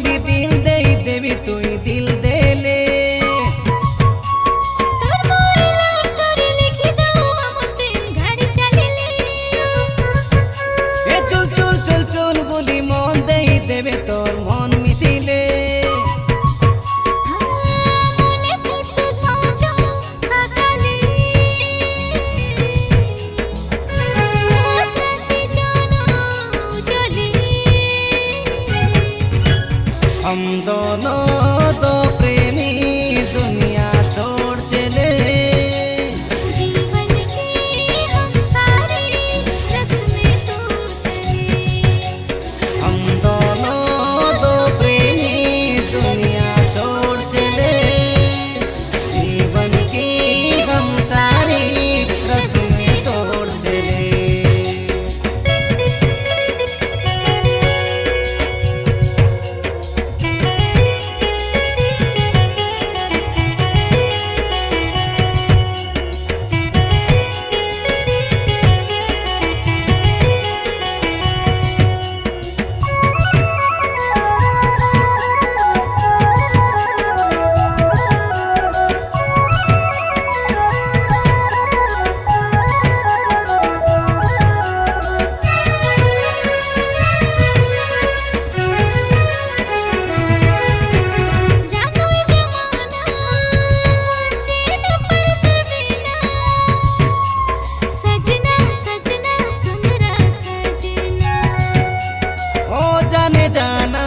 खाली दिल दे देवी तू दिल दे ले तोर मोर लव स्टोरी लिखी दो हम प्रेम गाड़ी चली ले ए चुल चुल चुल चुल बोली मन दे देवे तोर मन मिसिले मने फिर से समझो सकाले सती जानो चली हम दोनों दो प्रेमी दुनिया छोड़ चले जीवन की हम सारी रस्में तो चले हम दोनों दो प्रेमी दुनिया छोड़ चले जीवन की हम सारी रस्में तोड़ चले जानो ये जमाना मुझे न पर देना सजना सजना सुनरा सजना ओ जाने जाना